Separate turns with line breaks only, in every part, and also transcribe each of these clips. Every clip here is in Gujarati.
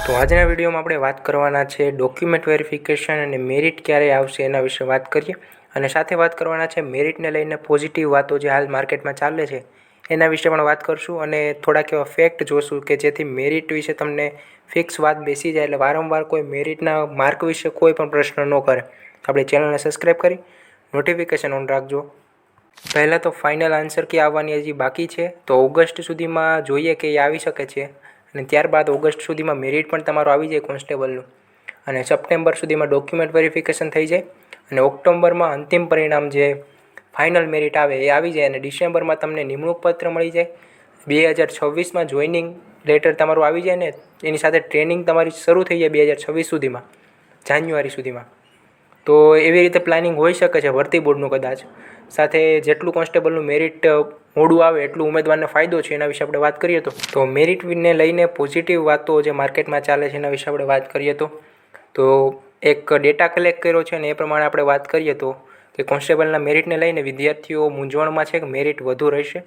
તો આજના વિડીયોમાં આપણે વાત કરવાના છે ડોક્યુમેન્ટ વેરિફિકેશન અને મેરિટ ક્યારે આવશે એના વિશે વાત કરીએ અને સાથે વાત કરવાના છે મેરિટને લઈને પોઝિટિવ વાતો જે હાલ માર્કેટમાં ચાલે છે એના વિશે પણ વાત કરશું અને થોડાક એવા ફેક્ટ જોશું કે જેથી મેરિટ વિશે તમને ફિક્સ વાત બેસી જાય એટલે વારંવાર કોઈ મેરિટના માર્ક વિશે કોઈ પણ પ્રશ્ન ન કરે. આપણી ચેનલને સબસ્ક્રાઈબ કરી નોટિફિકેશન ઓન રાખજો. પહેલાં તો ફાઇનલ આન્સર કે આવવાની હજી બાકી છે, તો ઓગસ્ટ સુધીમાં જોઈએ કે એ આવી શકે છે અને ત્યારબાદ ઓગસ્ટ સુધીમાં મેરિટ પણ તમારું આવી જાય કોન્સ્ટેબલનું અને સપ્ટેમ્બર સુધીમાં ડોક્યુમેન્ટ વેરિફિકેશન થઈ જાય અને ઓક્ટોબરમાં અંતિમ પરિણામ જે ફાઇનલ મેરિટ આવે એ આવી જાય અને ડિસેમ્બરમાં તમને નિમણૂક પત્ર મળી જાય. 2026માં જોઈનિંગ લેટર તમારું આવી જાય ને એની સાથે ટ્રેનિંગ તમારી શરૂ થઈ જાય 2026 સુધીમાં, જાન્યુઆરી સુધીમાં. તો એવી રીતે પ્લાનિંગ હોઈ શકે છે ભરતી બોર્ડનું કદાચ. સાથે જેટલું કોન્સ્ટેબલનું મેરિટ મોડું આવે એટલું ઉમેદવારને ફાયદો છે એના વિશે આપણે વાત કરીએ તો મેરિટને લઈને પોઝિટિવ વાતો જે માર્કેટમાં ચાલે છે એના વિશે આપણે વાત કરીએ તો એક ડેટા કલેક્ટ કર્યો છે અને એ પ્રમાણે આપણે વાત કરીએ તો કે કોન્સ્ટેબલના મેરિટને લઈને વિદ્યાર્થીઓ મૂંઝવણમાં છે કે મેરિટ વધુ રહેશે,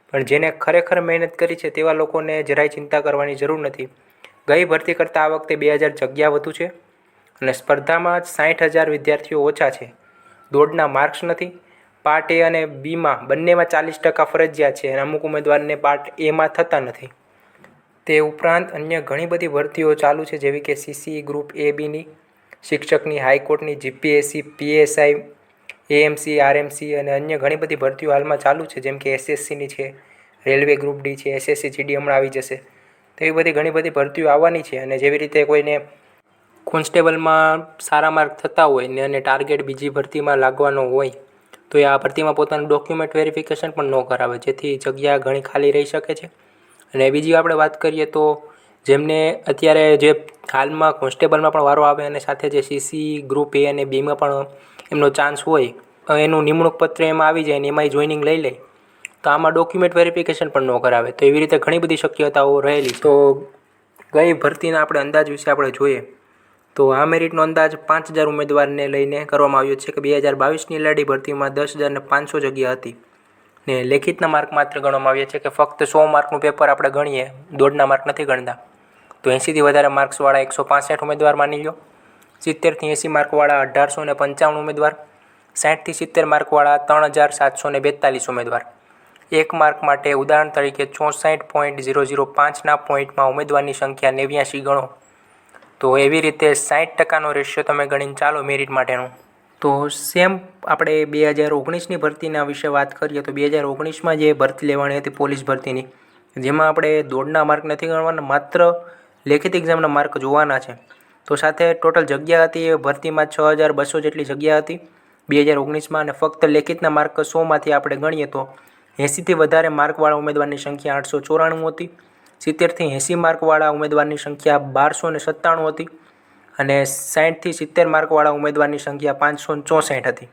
પણ જેને ખરેખર મહેનત કરી છે તેવા લોકોને જરાય ચિંતા કરવાની જરૂર નથી. ગઈ ભરતી કરતાં આ વખતે 2000 જગ્યા વધુ છે અને સ્પર્ધામાં 60,000 વિદ્યાર્થીઓ ઓછા છે. દોડના માર્ક્સ નથી. પાર્ટ એ અને બીમાં બંનેમાં 40% ફરજિયાત છે અને અમુક ઉમેદવારને પાર્ટ એમાં થતા નથી. તે ઉપરાંત અન્ય ઘણી બધી ભરતીઓ ચાલુ છે જેવી કે સીસી ગ્રુપ એ બીની, શિક્ષકની, હાઈકોર્ટની, જીપીએસસી, પીએસઆઈ, એએમસી, આરએમસી અને અન્ય ઘણી બધી ભરતીઓ હાલમાં ચાલુ છે જેમ કે એસએસસીની છે, રેલવે ગ્રુપ ડી છે, એસએસસી જીડી હમણાં આવી જશે. તો એવી બધી ઘણી બધી ભરતીઓ આવવાની છે અને જેવી રીતે કોઈને કોન્સ્ટેબલમાં સારા માર્ક થતા હોય ને અને ટાર્ગેટ બીજી ભરતીમાં લાગવાનો હોય તો એ આ ભરતીમાં પોતાનું ડોક્યુમેન્ટ વેરિફિકેશન પણ ન કરાવે, જેથી જગ્યા ઘણી ખાલી રહી શકે છે. અને બીજી આપણે વાત કરીએ તો જેમને અત્યારે જે હાલમાં કોન્સ્ટેબલમાં પણ વારો આવે અને સાથે જે સીસી ગ્રુપ એ અને બીમાં પણ એમનો ચાન્સ હોય એનું નિમણૂક પત્ર એમાં આવી જાય ને એમાંય જોઈનિંગ લઈ લે તો આમાં ડોક્યુમેન્ટ વેરિફિકેશન પણ ન કરાવે. તો એવી રીતે ઘણી બધી શક્યતાઓ રહેલી. તો ગઈ ભરતીના આપણે અંદાજ વિશે આપણે જોઈએ તો આ મેરિટનો અંદાજ 5,000 ઉમેદવારને લઈને કરવામાં આવ્યો છે કે 2022ની એલઆરડી ભરતીમાં 10,500 જગ્યા હતી ને લેખિતના માર્ક માત્ર ગણવામાં આવ્યા છે કે ફક્ત 100 માર્કનું પેપર આપણે ગણીએ, દોડના માર્ક નથી ગણતા તો 80થી વધારે માર્ક્સવાળા 165 ઉમેદવાર માની લો, 70થી 80 માર્કવાળા 1,855 ઉમેદવાર, 60થી 70 માર્કવાળા 3,742 ઉમેદવાર. 1 માર્ક માટે ઉદાહરણ તરીકે 64.005ના પોઈન્ટમાં ઉમેદવારની સંખ્યા 89 ગણો તો એવી રીતે 60%નો રેશિયો તમે ગણીને ચાલો મેરિટ માટેનો. તો સેમ આપણે 2019ની ભરતીના વિશે વાત કરીએ તો 2019માં જે ભરતી લેવાની હતી પોલીસ ભરતીની, જેમાં આપણે દોડના માર્ક નથી ગણવાના, માત્ર લેખિત એક્ઝામના માર્ક જોવાના છે. તો સાથે ટોટલ જગ્યા હતી એ ભરતીમાં 6,200 જેટલી જગ્યા હતી 2019માં અને ફક્ત લેખિતના માર્ક 100માંથી આપણે ગણીએ તો 80થી વધારે માર્કવાળા ઉમેદવારની સંખ્યા 894 હતી, 70થી 80 માર્કવાળા ઉમેદવારની સંખ્યા 1,297 હતી અને 60થી 70 માર્કવાળા ઉમેદવારની સંખ્યા 564 હતી.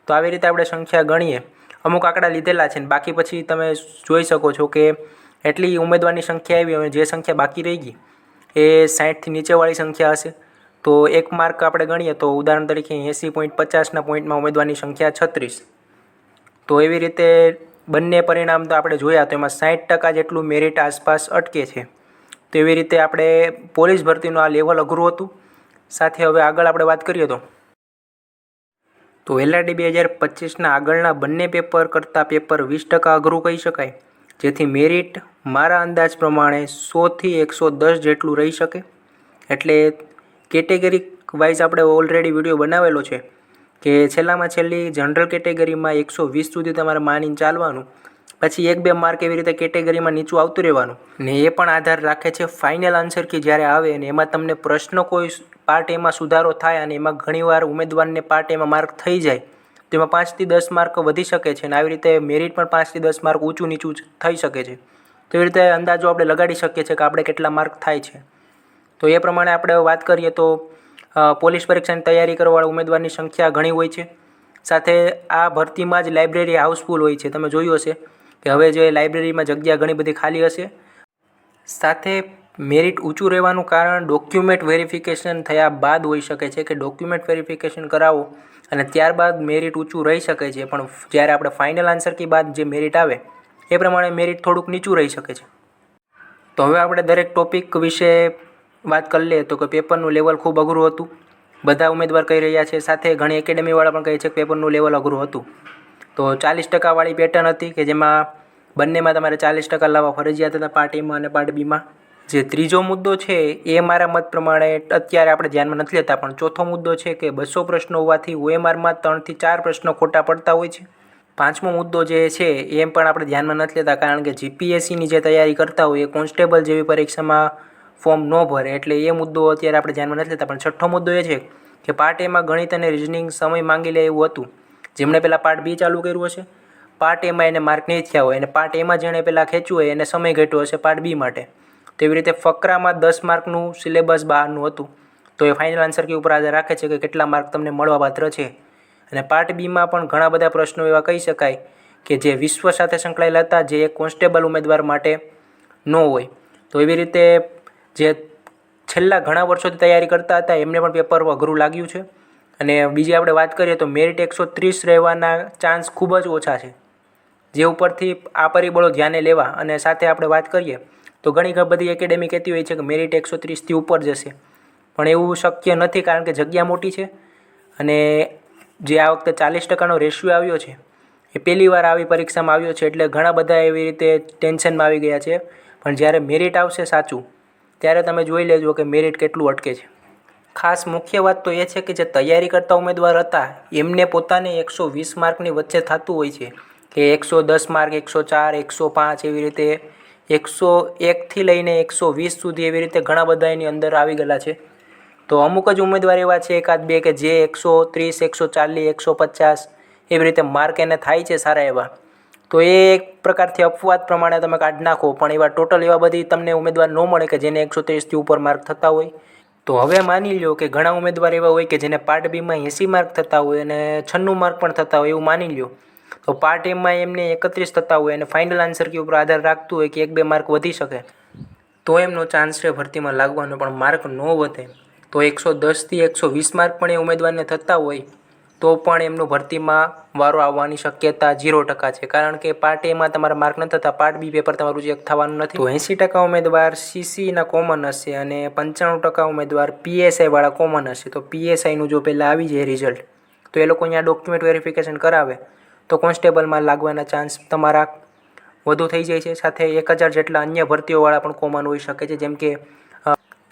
તો આવી રીતે આપણે સંખ્યા ગણીએ, અમુક આંકડા લીધેલા છે ને બાકી પછી તમે જોઈ શકો છો કે એટલી ઉમેદવારની સંખ્યા આવી હવે જે સંખ્યા બાકી રહી ગઈ એ 60થી નીચેવાળી સંખ્યા હશે. તો 1 માર્ક આપણે ગણીએ તો ઉદાહરણ તરીકે 80.50ના પોઈન્ટમાં ઉમેદવારની સંખ્યા 36. તો એવી રીતે બંને પરિણામ તો આપણે જોયા તો એમાં 60% જેટલું મેરિટ આસપાસ અટકે છે. તો એવી રીતે આપણે પોલીસ ભરતીનું આ લેવલ અઘરું હતું. સાથે હવે આગળ આપણે વાત કરીએ તો એલઆરડી 2025ના આગળના બંને પેપર કરતાં પેપર 20% અઘરું કહી શકાય, જેથી મેરિટ મારા અંદાજ પ્રમાણે 100થી 110 જેટલું રહી શકે. એટલે કેટેગરી વાઇઝ આપણે ઓલરેડી વિડીયો બનાવેલો છે કે છેલ્લામાં છેલ્લી જનરલ કેટેગરીમાં 120 સુધી તમારે માનીને ચાલવાનું, પછી 1-2 માર્ક એવી રીતે કેટેગરીમાં નીચું આવતું રહેવાનું ને એ પણ આધાર રાખે છે ફાઇનલ આન્સર કે જ્યારે આવે ને એમાં તમને પ્રશ્ન કોઈ પાર્ટ એમાં સુધારો થાય અને એમાં ઘણીવાર ઉમેદવારને પાર્ટ એમાં માર્ક થઈ જાય તો એમાં 5થી 10 માર્ક વધી શકે છે અને આવી રીતે મેરિટ પણ 5થી 10 માર્ક ઊંચું નીચું થઈ શકે છે. તો એવી રીતે અંદાજો આપણે લગાડી શકીએ છીએ કે આપણે કેટલા માર્ક થાય છે. તો એ પ્રમાણે આપણે વાત કરીએ તો પોલીસ પરીક્ષાની તૈયારી કરવાવાળા ઉમેદવારની સંખ્યા ઘણી હોય છે. સાથે આ ભરતીમાં જ લાઇબ્રેરી હાઉસફુલ હોય છે. તમે જોયું હશે કે હવે જે લાઇબ્રેરીમાં જગ્યા ઘણી બધી ખાલી હશે. સાથે મેરિટ ઊંચું રહેવાનું કારણ ડોક્યુમેન્ટ વેરિફિકેશન થયા બાદ હોઈ શકે છે કે ડોક્યુમેન્ટ વેરિફિકેશન કરાવો અને ત્યારબાદ મેરિટ ઊંચું રહી શકે છે, પણ જ્યારે આપણે ફાઇનલ આન્સર કી બાદ જે મેરિટ આવે એ પ્રમાણે મેરિટ થોડુંક નીચું રહી શકે છે. તો હવે આપણે દરેક ટોપિક વિશે વાત કરી લઈએ તો કે પેપરનું લેવલ ખૂબ અઘરું હતું. બધા ઉમેદવાર કહી રહ્યા છે, સાથે ઘણી એકેડેમીવાળા પણ કહે છે કે પેપરનું લેવલ અઘરું હતું. તો 40% વાળી પેટર્ન હતી કે જેમાં બંનેમાં તમારે 40% લાવવા ફરજિયાત હતા, પાર્ટ એમાં અને પાર્ટ બીમાં. જે ત્રીજો મુદ્દો છે એ મારા મત પ્રમાણે અત્યારે આપણે ધ્યાનમાં નથી લેતા, પણ ચોથો મુદ્દો છે કે 200 પ્રશ્નો હોવાથી OMRમાં 3 થી 4 પ્રશ્નો ખોટા પડતા હોય છે. પાંચમો મુદ્દો જે છે એમ પણ આપણે ધ્યાનમાં નથી લેતા, કારણ કે GPSCની જે તૈયારી કરતા હોય એ કોન્સ્ટેબલ જેવી પરીક્ષામાં ફોર્મ ન ભરે, એટલે એ મુદ્દો અત્યારે આપણે ધ્યાનમાં નથી લેતા. પણ છઠ્ઠો મુદ્દો એ છે કે પાર્ટ એમાં ગણિત અને રિઝનિંગ સમય માંગી લે એવું હતું. જેમણે પહેલાં પાર્ટ બી ચાલુ કર્યું હશે, પાર્ટ એમાં એને માર્ક નહીં થયા હોય, અને પાર્ટ એમાં જેણે પહેલાં ખેંચ્યું હોય એને સમય ઘટ્યો હશે પાર્ટ બી માટે. તેવી રીતે ફકરામાં 10 માર્કનું સિલેબસ બહારનું હતું. તો એ ફાઇનલ આન્સર કે ઉપર આધાર રાખે છે કે કેટલા માર્ક તમને મળવાપાત્ર છે. અને પાર્ટ બીમાં પણ ઘણા બધા પ્રશ્નો એવા કહી શકાય કે જે વિશ્વ સાથે સંકળાયેલા હતા, જે એક કોન્સ્ટેબલ ઉમેદવાર માટે ન હોય. તો એવી રીતે જે છેલ્લા ઘણા વર્ષોથી તૈયારી કરતા હતા એમને પણ પેપર અઘરું લાગ્યું છે. અને બીજી આપણે વાત કરીએ તો મેરિટ 130 રહેવાના ચાન્સ ખૂબ જ ઓછા છે, જે ઉપરથી આ પરિબળો ધ્યાને લેવા. અને સાથે આપણે વાત કરીએ તો ઘણી બધી એકેડેમી કહેતી હોય છે કે મેરિટ 130થી ઉપર જશે, પણ એવું શક્ય નથી, કારણ કે જગ્યા મોટી છે. અને જે આ વખતે 40%નો રેશિયો આવ્યો છે એ પહેલી વાર આવી પરીક્ષામાં આવ્યો છે, એટલે ઘણા બધા એવી રીતે ટેન્શનમાં આવી ગયા છે. પણ જ્યારે મેરિટ આવશે સાચું, ત્યારે તમે જોઈ લેજો કે મેરિટ કેટલું અટકે છે. ખાસ મુખ્ય વાત તો એ છે કે જે તૈયારી કરતા ઉમેદવાર હતા એમને પોતાને 120 માર્કની વચ્ચે થતું હોય છે કે 110 માર્ક, 104, 105 એવી રીતે 101થી લઈને 120 સુધી એવી રીતે ઘણા બધા એની અંદર આવી ગયેલા છે. તો અમુક જ ઉમેદવાર એવા છે, એકાદ બે, કે જે 130, 140, 150 એવી રીતે માર્ક એને થાય છે સારા એવા. તો એ એક પ્રકારથી અપવાદ પ્રમાણે તમે કાઢી નાખો, પણ એવા ટોટલ એવા બધી તમને ઉમેદવાર ન મળે કે જેને 130થી ઉપર માર્ક થતા હોય. તો હવે માની લો કે ઘણા ઉમેદવાર એવા હોય કે જેને પાર્ટ બીમાં 80 માર્ક થતા હોય અને 96 માર્ક પણ થતા હોય, એવું માની લો. તો પાર્ટ એમાં એમને 31 થતા હોય અને ફાઇનલ આન્સર કે ઉપર આધાર રાખતું હોય કે 1-2 માર્ક વધી શકે, તો એમનો ચાન્સ છે ભરતીમાં લાગવાનો. પણ માર્ક ન વધે તો 110થી 120 માર્ક પણ એ ઉમેદવારને થતા હોય તો પણ એમનું ભરતીમાં વારો આવવાની શક્યતા 0% છે, કારણ કે પાર્ટ એમાં તમારા માર્ક ન થતા પાર્ટ બી પેપર તમારું ચેક થવાનું નથી. તો 80% ઉમેદવાર CCના કોમન હશે અને 95% ઉમેદવાર PSIવાળા કોમન હશે. તો PSIનું જો પહેલાં આવી જાય રિઝલ્ટ, તો એ લોકો અહીંયા ડોક્યુમેન્ટ વેરિફિકેશન કરાવે તો કોન્સ્ટેબલમાં લાગવાના ચાન્સ તમારા વધુ થઈ જાય છે. સાથે 1000 જેટલા અન્ય ભરતીઓવાળા પણ કોમન હોઈ શકે છે,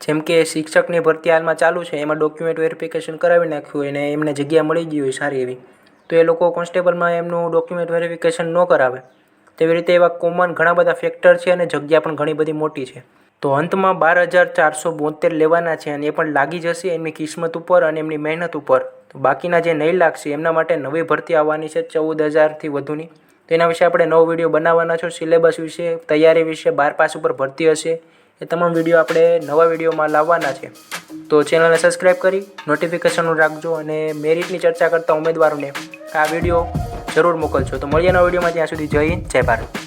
જેમ કે શિક્ષકની ભરતી હાલમાં ચાલુ છે, એમાં ડોક્યુમેન્ટ વેરિફિકેશન કરાવી નાખ્યું હોય અને એમને જગ્યા મળી ગઈ હોય સારી એવી, તો એ લોકો કોન્સ્ટેબલમાં એમનું ડોક્યુમેન્ટ વેરિફિકેશન ન કરાવે. તેવી રીતે એવા કોમન ઘણા બધા ફેક્ટર છે અને જગ્યા પણ ઘણી બધી મોટી છે. તો અંતમાં 12,472 લેવાના છે અને એ પણ લાગી જશે એમની કિસ્મત ઉપર અને એમની મહેનત ઉપર. તો બાકીના જે નહીં લાગશે એમના માટે નવી ભરતી આવવાની છે 14,000થી વધુની. તો એના વિશે આપણે નવો વિડીયો બનાવવાના છો, સિલેબસ વિશે, તૈયારી વિશે, 12 પાસ ઉપર ભરતી હશે, એ તમામ વિડીયો આપણે નવા વિડીયોમાં લાવવાના છે. તો ચેનલને સબસ્ક્રાઈબ કરી નોટિફિકેશન રાખજો અને મેરિટની ચર્ચા કરતા ઉમેદવારોને આ વિડીયો જરૂર મોકલજો. તો મળીએ નવા વિડીયોમાં, ત્યાં સુધી જય હિન્દ, જય ભારત.